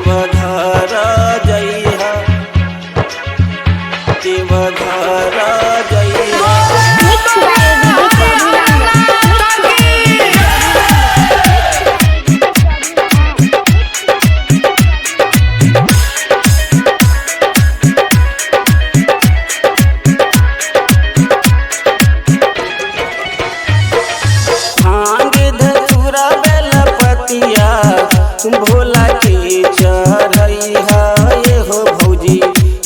देवघर जइहा देवघर जइहा। भोला के चढ़ैहा ये हो भौजी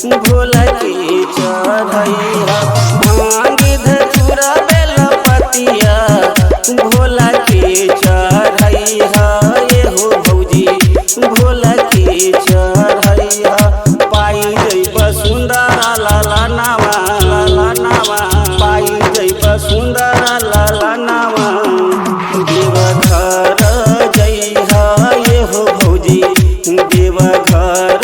भोला के चढ़ैहा। भांग धतूरा बेलपतिया भोला के चढ़ैहा ये हो भौजी भोला के चढ़ैहा। पाई जइब सुंदर लाला नावा पाई जइब सुंदर लाला नावा। देवघर जइहा ये हो भौजी देवघर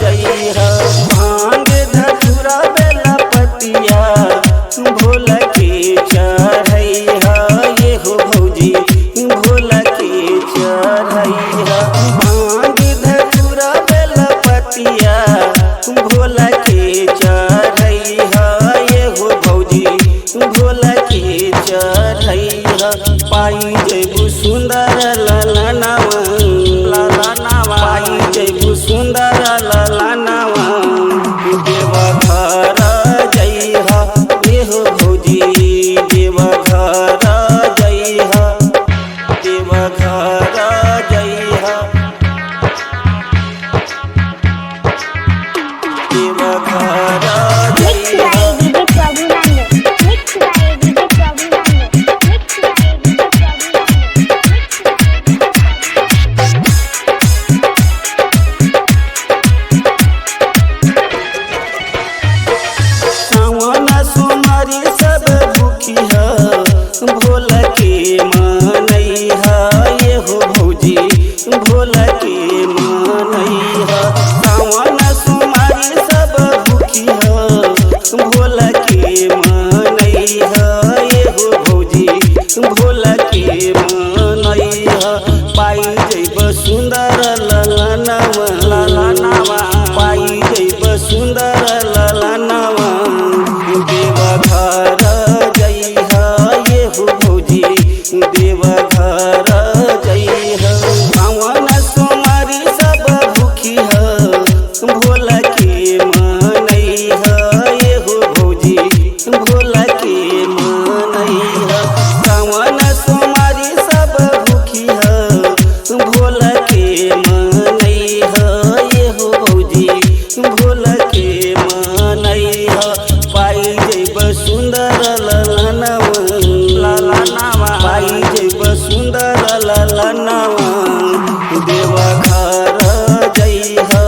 जइहा। भांग धतूरा बेलपतिया भोला के चढ़ैहा ये हो भौजी भोला के चढ़ैहा। भांग धतूरा बेलपतिया भोला के चढ़ैहा ये हो भौजी भोला के चढ़ैहा। पाई जइबू सुंदर लाला नावा पाई जइबू सुंदर लाला नावा। देवघर जइहा ये हो भौजी देवघर जइहा देवघर जइहा देवघर जइहा। सब भूखिया भोला के मनैहा ये हो भौजी भोला के मनैहा। सावन सुमारी सब भूखिया भोला के मनैहा ये हो भौजी भोला के मनैहा। पाई जइब सुंदर लाला नावा पाई जइब सुंदर लाला नावा। देवघर जइहा ये हो भौजी देवघर जइहा। सावन सोमवारी सब भूखिया भोला के मनैहा ये हो भौजी भोला के मनैहा। सावन सोमवारी सब भूखिया भोला के मनैहा ये हो भौजी भोला के मनैहा। पाई जइब सुंदर लाला नावा पाई जइब सुंदर लाला नावा। देवघर जइहा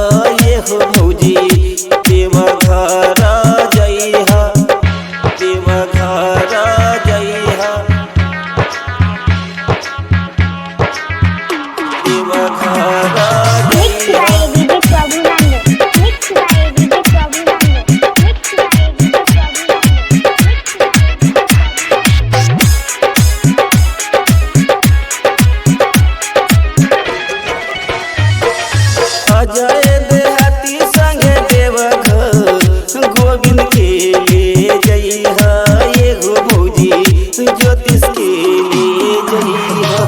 ये हो भौजी देवघर जइहा देवघर जइहा देवघर जइहा। अजय देहाती संगे देवघर गोविंद के ले जइहा ये हो भौजी ज्योतिष के ले जइहा।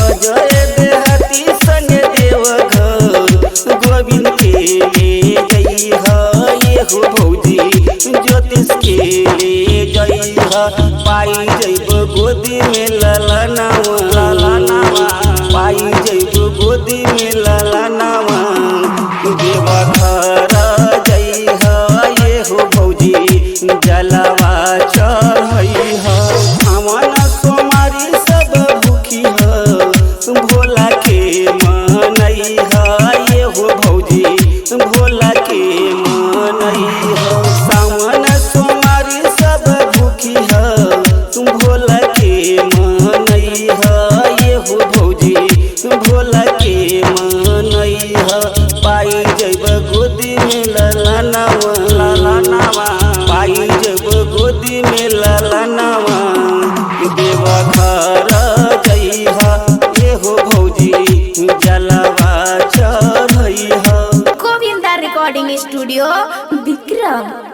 अजय देहाती संगे देवघर गोविंद के ले जइहा ये हो भौजी ज्योतिष के ले जइहा। पाई जइब गोदी में लाला नावा पाई जइब गोदी में लाला नावा। देवघर जइहा ये हो भौजी जलवा चढ़ैहा। सावन सोमवारी सब भूखिया भोला के मनैहा ये हो भौजी भोला के मनैहा। सावन सोमवारी सब भूखिया भोला के मनैहा ये हो भौजी भोला के मनैहा। पाई जइब गोदी में लाला नावा पाई जइब गोदी में लाला नावा। देवघर जइहा ये हो भौजी जलवा चढ़ैहा। Recording studio Vikram.